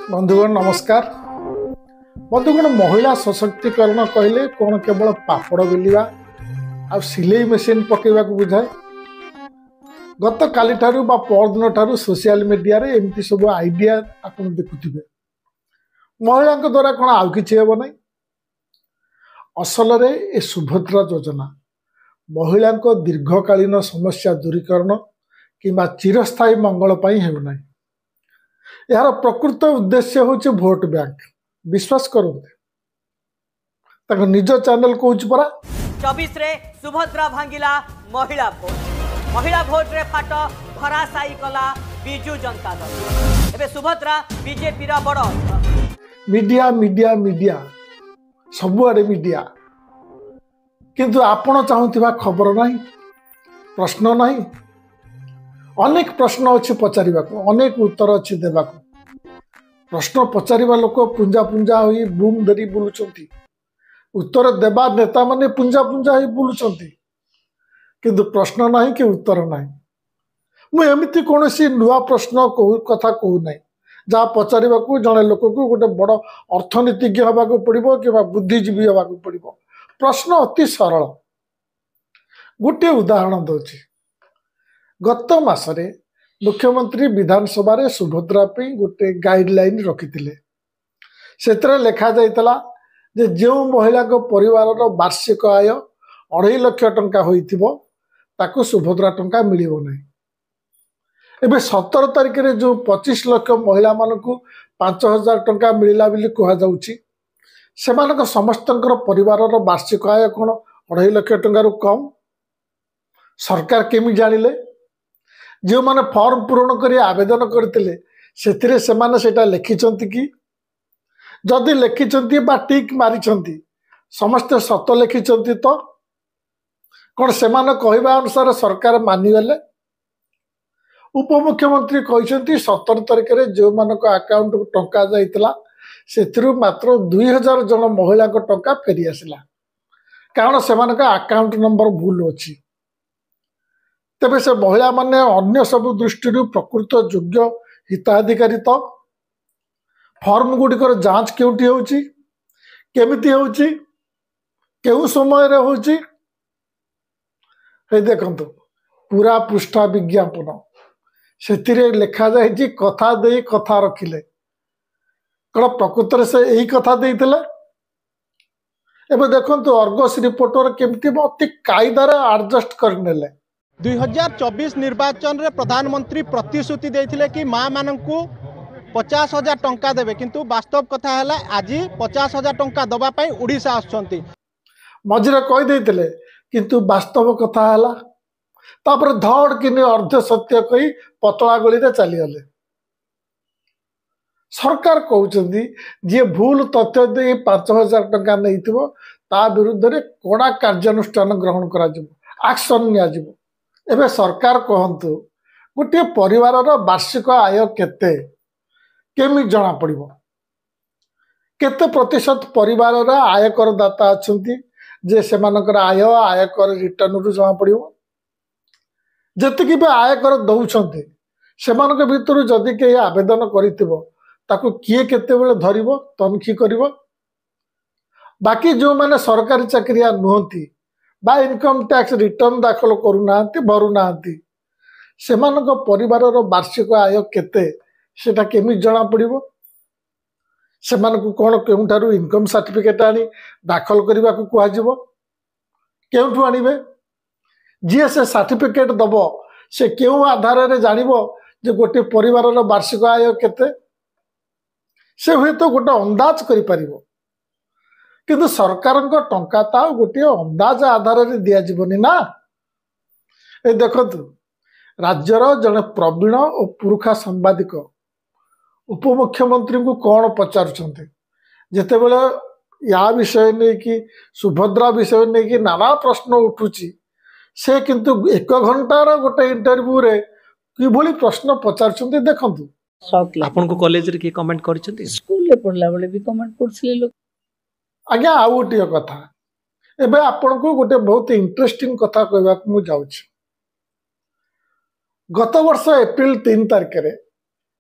बंधुगण नमस्कार। बंधुगण महिला सशक्तिकरण कहले कौन केवल पापड़ बेलिया आ सिलाई मेसीन पकेवा को बुझाए। गत काली ठारू बा परदिन ठारू सोशल मीडिया रे एमती सब आइडिया आपन देखुथिबे। महिला द्वारा कौन आउ किछि हेबो नै। असल रे ए सुभद्रा योजना महिला दीर्घकालीन समस्या दूरीकरण किंबा चिरस्थायी मंगल पाई हेउ नै। यार प्रकृत उद्देश्य होचे भोट बैंक। विश्वास करते निज चैनल कहूँ परा 24 रे सुभद्रा भांगिला महिला भोट रे फाट धराशायी कला बिजू जनता दल। एबे सुभद्रा बीजेपी रा बड़ मीडिया मीडिया मीडिया सबुआडे मीडिया किंतु आपण चाहूथिबा खबर नहीं, प्रश्न नहीं। अनेक प्रश्न अच्छी पचारिबा को, अनेक उत्तर अच्छी देबा को। प्रश्न पचारिबा लोक पुंजा पुंजा होई बूम धरी बुलुचंती, उत्तर देबा नेता माने पुंजा पुंजा होई बुलुचंती, किंतु प्रश्न नहीं कि उत्तर नहीं। मु एमिति कोनोसी नुआ प्रश्न कथा कहू नहीं जहाँ पचारिबा को जने लोक को गोटे बड़ अर्थनीतिज्ञ हवा को पड़िबो कि बुद्धिजीवी हवा को पड़िबो। प्रश्न अति सरल। गोटे उदाहरण दोची। गत मासरे मुख्यमंत्री विधानसभा रे सुभद्रा पे गोटे गाइडलाइन रखिथिले। सेतरे लेखा जाइतला जे जो महिला को परिवार रो वार्षिक आय 2.5 लाख टंका होइथिबो ताको सुभद्रा टंका मिलिबो नै। एबे 17 तारिख रे जो 25 लाख महिला मानकु 5000 टंका मिलिला बिली कहा जाउची। सेमानक समस्तंकर परिवार रो वार्षिक आय कोन 2.5 लाख टंका रो कम। सरकार केमि जानिले? जो माने फॉर्म पूरण करी आवेदन करथिले सेथिरे सेमाने सेटा लिखिचंती कि जदि लिखिचंती बा टिक मारिचंती समस्त सत लिखिचंती तो कोन सेमाने कहबा अनुसार सरकार मानि गले। उपमुख्यमंत्री कहिसंती 17 तारिख रे जो मानको अकाउंट को टंका जाइतला सेथिरु मात्र 2000 जन महिला को टंका फेरी आसिला, कारण सेमानक अकाउंट नंबर भूल अछि। तेबे से महिला माने अन्य सब दृष्टि प्रकृत योग्य हिताधिकारी तो फॉर्म गुड़िकर जांच केउटी होउची, केमिति होउची, केउ समय रे होउची। हे देखंतु पूरा पृष्ठा विज्ञापन सेतिरे लिखा जाइची कथा देई कथा रखिले। कण प्रकृत रे से एही कथा देइतले। एबे देखंतु अर्गस रिपोर्टर केमिति अति कायदा रे एडजस्ट करनेले। 2024 निर्वाचन रे प्रधानमंत्री प्रतिश्रुति देथिले कि माँ मानकु 50,000 टंका देबे, किंतु वास्तव कथा हला आज 50,000 टंका दबा पई ओडिसा आछंती। मझिरे कहि देथिले किंतु वास्तव कथा हला तापर धड़ किने अर्ध सत्य कही पतला गली रे चली गले। सरकार कहउचंदी जे भूल तथ्य दे 5,000 टंका नैथिबो ता विरुद्ध रे कोडा कार्यानुष्ठान ग्रहण करा जिवो, एक्शन निया जिवो। एबे सरकार कहंतु गोटे परिवार रो वार्षिक आय केते केमि जना पड़िबो, केते प्रतिशत परिवार रो आयकर दाता अछंती जे सेमानकर आयकर रिटर्न रु जना पड़िबो। जतिकि बे आयकर दउछंती सेमानक भितरु जदि के आवेदन करितिबो ताको किए केते बेले धरिबो, तनखी करिबो। बाकी जो माने सरकारी चाकरिया नुहंती बा इनकम टैक्स रिटर्न दाखल करूनाहांती, भरूनाहांती, सेमानक परिवार रो वार्षिक आय केते सेटा केमि जना पड़िबो। सेमानकु कोन केउठारु इनकम सर्टिफिकेट आनी दाखल करबा को कुआ जिवो, केउठु आनिबे, जे से सर्टिफिकेट दबो से केउ आधार रे जानिबो जे गोटे परिवार रो वार्षिक आय केते। से हुए तो गोटे अंदाज करि परिबो, किंतु सरकार टंका ता गोटे अंदाज आधार रे दिया जीवनी ना। ए देखंतु राज्यर जने प्रवीण और पुरुखा सांबादिक उपमुख्यमंत्री को कौन पचारुचंते जेते बेले या विषय नहीं कि सुभद्रा विषय नहीं कि नाना प्रश्न उठुची, से किंतु 1 घंटार गोटे इंटरव्यू रे किभली प्रश्न पचारुचंते देखंतु। आपन को कॉलेज रे की कमेंट करचंती, स्कूल रे पढ़ला बेले भी कमेंट करछले लोग। आज्ञा आउ गोटे कथा एबे आपन को गोटे बहुत इंटरेस्टिंग कथा कहबा को मु जाउछि। गत वर्ष एप्रिल 3 तारिख रे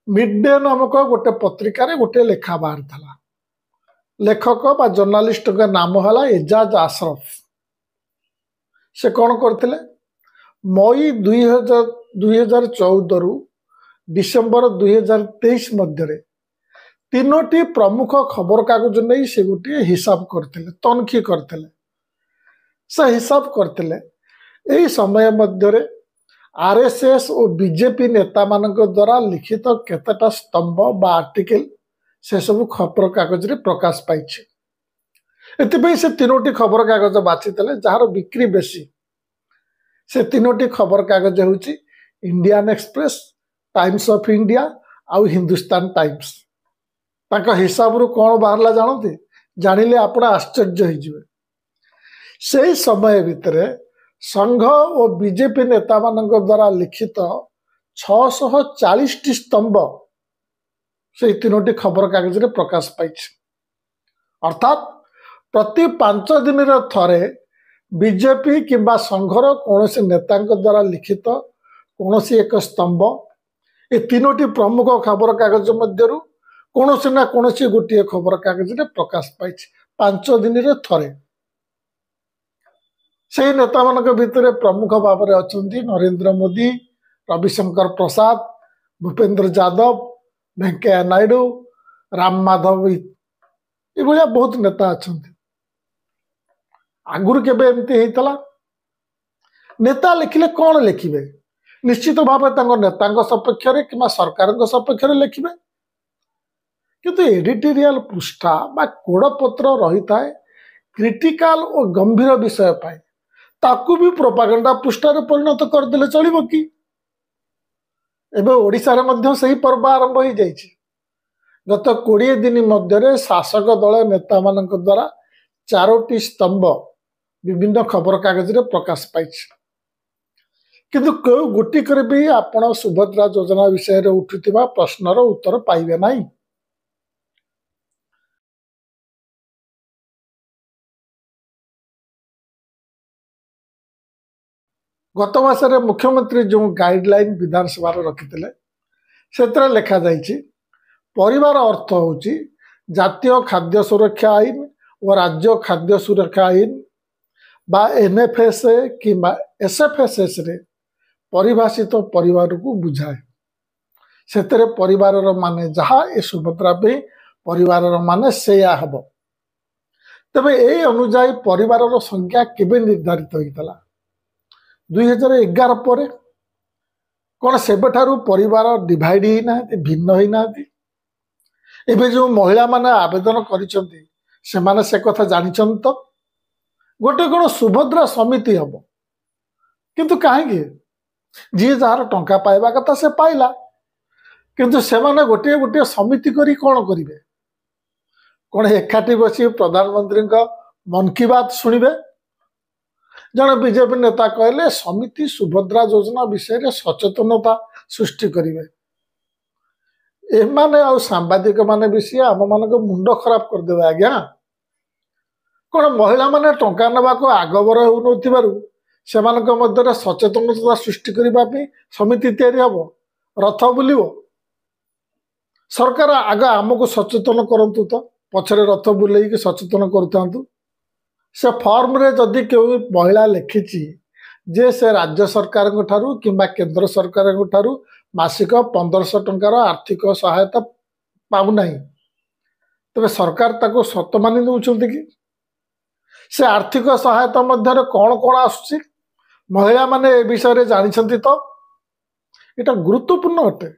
मिड डे नामक गोटे पत्रिकार गोटे लेखा बाहर था लेखक बा जर्नालीस्ट का नाम है एजाज आशरफ से कौन करते मई 2014 रु डिसेम्बर 2023 मध्य तीनोटी प्रमुख खबर कागज नहीं से गोटे हिसाब करते तनखी करते से हिसाब करते यही समय मध्य आरएसएस और बीजेपी नेता मान द्वारा लिखित केतटा स्तंभ बा आर्टिकल से सब खबर कागज रे प्रकाश पाई से तीनोटी खबर कागज बाछी जार बिक्री बेसी से तीनोटी खबर कागज हूँ Indian express times of India आउ हिंदुस्तान टाइम्स हिसाब रू कौन बाहरला जानते जानिले आप आश्चर्य हो से समय भितर संघ और बीजेपी नेता मान द्वारा लिखित 640 स्तंभ से तीनोटी खबर कागज रे प्रकाश पाई अर्थात प्रति 5 दिन थरे बीजेपी किंबा संघर कौन नेता द्वारा लिखित कौन एक स्तंभ ये तीनोटी प्रमुख खबर कागज मध्य कौन ना कौन गोटे खबर कागज रे प्रकाश पाई 5 दिन थरे से नेता मान भितर प्रमुख भाव में अच्छा नरेंद्र मोदी रविशंकर प्रसाद भूपेंद्र यादव वेंकैया नायडू राम माधव ये बहुत नेता अच्छा आगुरी केबे एमती होता नेता लिखिले कौन लिखिबे निश्चित भाव नेता सपक्ष कि सरकार सपक्ष लिखिबे किंतु एडिटोरियल पृष्ठा बा कोड़पत्र रही थाए क्रिटिकल और गंभीर विषय पाए ताकू भी प्रोपागेंडा पृष्ठार परिणत करदे चलो कि एबे ओडिशा रे मध्य सही पर्व आरंभ हो जाइए गत 20 दिन मध्य शासक दल नेता मान द्वारा 4टी स्तंभ विभिन्न खबर कागज रे प्रकाश पाई किंतु क्यों गोटिक भी आपण सुभद्रा योजना विषय रे उठुथिबा प्रश्नर उत्तर पाइबे नहीं। गत मासरे मुख्यमंत्री जो गाइडलाइन विधानसभा रखिते से लिखा जाइए परिवार अर्थ हूँ जातीय खाद्य सुरक्षा आईन और राज्य खाद्य सुरक्षा आईन बा एनएफएसए कि एसएफएसएस रे परिभाषित परिवार को बुझाए से परिवार माने जहाँ ए सुभद्रा पे परिवार माने सेया हम तेबे ए अनुजाई परिवार संख्या केबे निर्धारित होता 2011 पर कौन सेबठारू परिवार डिवाइड ही ना भिन्न ही ना एबे जो महिला माने आवेदन करिसंती से माने से कथा जानिछन तो गोटे कौन सुभद्रा समिति हम किंतु कहीं जी जार टंका पाइबा कथा से पाइला किंतु से माने गोटे गोटे समिति करी कौन करिवे कौन एकाठी बसी प्रधानमंत्री मन की बात शुणिबे जन बीजेपी नेता कहले समिति सुभद्रा योजना विषय रे सचेतनता सृष्टि करिवे एमाने आ सांबादिक माने विषय आम मान मुंड खराब करदेवे आज्ञा कौन महिला माने टंका नवा को आगबर होउनथिबारु सेमानक मध्य सचेतनता सृष्टि करने समिति तैयारी हम रथ बुलिबो सरकार आग आमको सचेतन करंतु तो पछरे रथ बुलेई सचेतन करथांतु से फॉर्म रे जदि केउ महिला लिखिची जे से राज्य सरकार ठारू किंबा केंद्र सरकार ठारू मासिक 1500 टंकार आर्थिक सहायता पाउ नहीं तबे सरकार ताको सत मानि दउछंती कि से आर्थिक सहायता मध्य कौन कौन आसुची महिला माने ए विषय रे जानिछंती तो एटा गुरुत्वपूर्ण अटे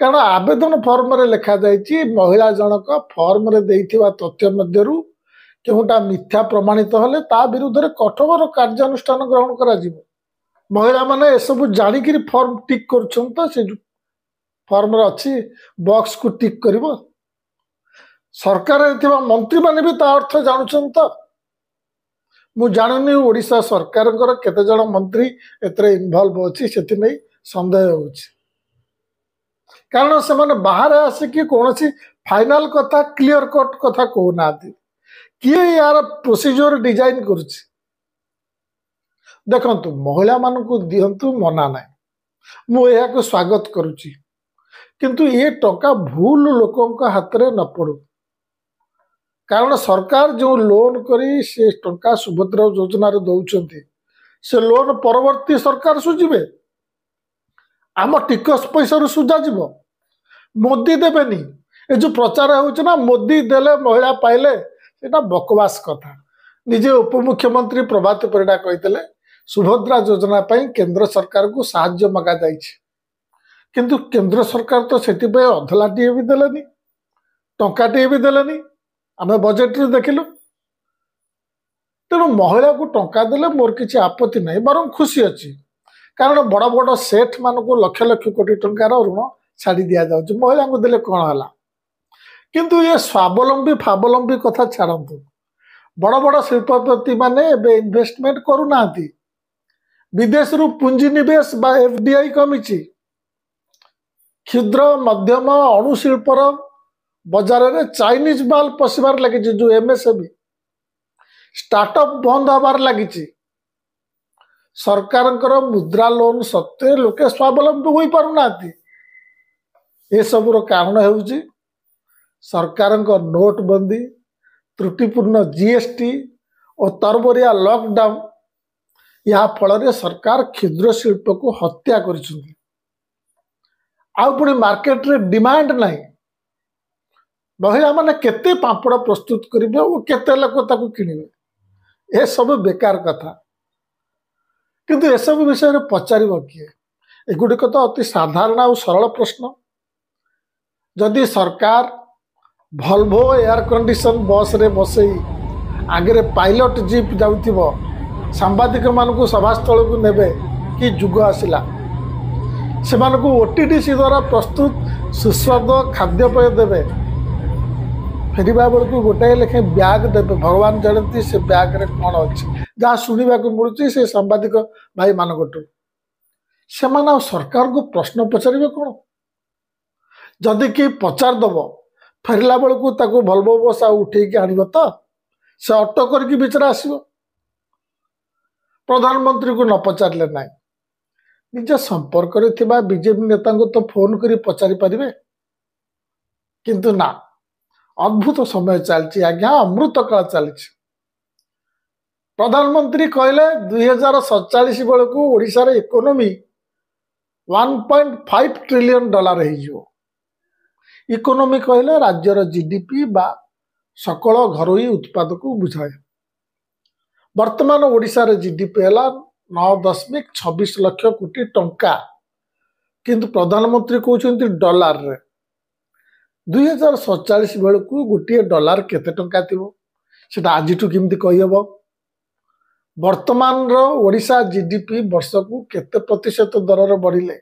कारण आवेदन फॉर्म रे लिखा जाइछि महिला जनक फॉर्म रे देइथिबा तथ्य मध्यरु केउटा मिथ्या प्रमाणित हेले ता विरुद्ध कठोर कार्यानुष्ठान ग्रहण करा जिवो महिला माने ए सब जानि कि फॉर्म टिक करछन तो से फॉर्म रे अछि बॉक्स को टिक करिवो सरकार रे थिबा मंत्री माने भी ता अर्थ जानुछन तो मु जानुनी ओडिशा सरकार केते जण मंत्री एतरे इन्वॉल्व अछि सेति नै संदेह होछि कारण से माने बाहर आसिकी कौन फाइनल कथा क्लियर कट कथा कहना किए यार प्रोसीजर डिजाइन करुच्ची देखंतु महिला मानकु दियंतु मना ना मु स्वागत करुच्ची किंतु ये टंका भूल लोकों हाथ में न पड़ू कारण सरकार जो लोन करी से टंका सुभद्रा योजना दौरान से लोन परवर्ती सरकार सुझे आम टिकस पैसा सुझा जीव मोदी देवेनी ये जो प्रचार होना मोदी देले महिला पाइले सेटा बकवास कथा निजे उपमुख्यमंत्री प्रभात परिडा कहते सुभद्रा योजना केंद्र सरकार को साहाय्य मगा जाइए किंतु केंद्र सरकार तो से अधलाटीए भी देलेनी टंकाटीए भी देलेनी आम बजेट रे देखिलु तेणु महिला को टंका देले मोर किसी आपत्ति नहीं बर खुशी अच्छी कारण बड़ बड़ सेठ मान को लक्ष लक्ष कोटी टंकार ऋण छाड़ी दि जाऊँ महिला को देले कौन है किंतु ये स्वावलंबी फावलंबी कथा छाड़तु बड़ बड़ शिल्पपति माने इन्वेस्टमेंट करूना विदेश रु पुंजी निवेश बा एफडीआई कमी क्षुद्र मध्यम अणुशिल्पर बजार में चाइनीज माल पशिबार लगी जो एमएसएमई स्टार्टअप बंद हबार लगी सरकार मुद्रा लोन सत्वे लोके स्वावलंबी हो पारना ये सब कारण है सरकार नोटबंदी त्रुटिपूर्ण जीएसटी और तरबरिया लॉकडाउन या फल सरकार क्षुद्र शिल्प को हत्या कर पुणी मार्केट रे डिमांड नहीं महिला माने केते पापड़ प्रस्तुत करेंगे और केते लोक किणवे ये सब बेकार कथा किंतु ये सब विषय में पचार किए एगुड़िक तो अति साधारण और सरल प्रश्न जदि सरकार भल्वो एयर कंडीशन बस रे बसई आगे पायलट जीप जाउथिबो सांबादिक मानकु सभास्थल को नेबे कि जुग आसिला से ओटीडीसी द्वारा प्रस्तुत सुस्वाद खाद्यपेय देवे फेरवा बेलू गोटाए लेखे ब्याग देवे भगवान जानती से ब्याग रे कौन अच्छे जहाँ शुणा मिलूँ से सांबादिक भाई मानकटू से सरकार को प्रश्न पचारे कौन जदि कि पचार दब फेरला बेलू ताको भल्वो बस उठेक आण तो से ऑटो करके बिचरा आसो प्रधानमंत्री को न पचारे ना निज संपर्क बीजेपी नेता को तो फोन कर पचारि पारे किंतु ना अद्भुत समय चलती आज्ञा अमृत काल चली प्रधानमंत्री कहले 2047 बेलू ओडिशा रे इकोनॉमी 1.5 ट्रिलियन डॉलर हो इकोनॉमी कहले राज्यर जीडीपी बा सकल घरोई उत्पाद को बुझाए वर्तमान ओडिशा रे जीडीपी है 9.26 लाख कोटी टंका किंतु प्रधानमंत्री कहते डॉलर रे 2047 बेलू गोटे डॉलर केते टंका थी सेटा आज केमती कहीहब वर्तमान ओडिशा जीडीपी वर्ष को केते प्रतिशत दर रे बढ़िले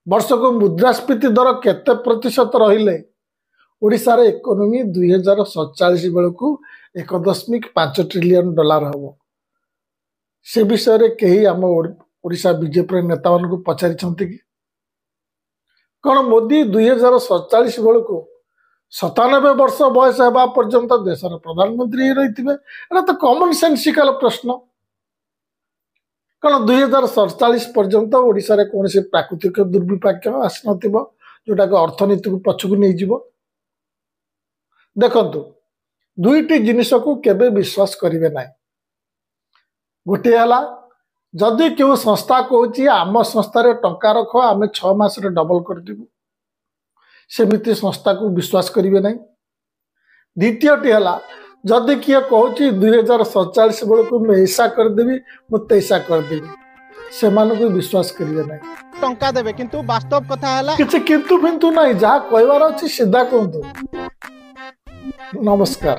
वर्ष को मुद्रास्फीति दर केते प्रतिशत रहिले ओडिशा रे इकोनॉमी 2047 बेलू 1.5 ट्रिलियन डॉलर हम से विषय रे कहीं आम ओडिशा बीजेपी नेता मान को पचारि कि कौन मोदी 2047 बेलू 97 वर्ष बयस होगा पर्यंत देशर प्रधानमंत्री रही तो कॉमन सेंसिकल प्रश्न कौन 2047 पर्यंत ओडिशा रे कौन से प्राकृतिक दुर्विपाक आसन जोटा कि अर्थनीति को पछकू नहीं जीव देखंतु दुईटी जिनिस को केबे विश्वास करिवे ना गोटे है जदि क्यों संस्था कहूँ आम संस्था टंका रख आम 6 मास डबल करदेबू सेमिति संस्था को विश्वास करेंगे ना द्वितीयटी है जदि किए कहूँ 2047 बेलू मैं ऐसा करदेवी मुझे तैसा करदेवी से विश्वास करेंगे ना टंका देवे किंतु वास्तव कथा है किसी किंतु फिंतु ना जहाँ कहबार अच्छी सीधा कहतु नमस्कार।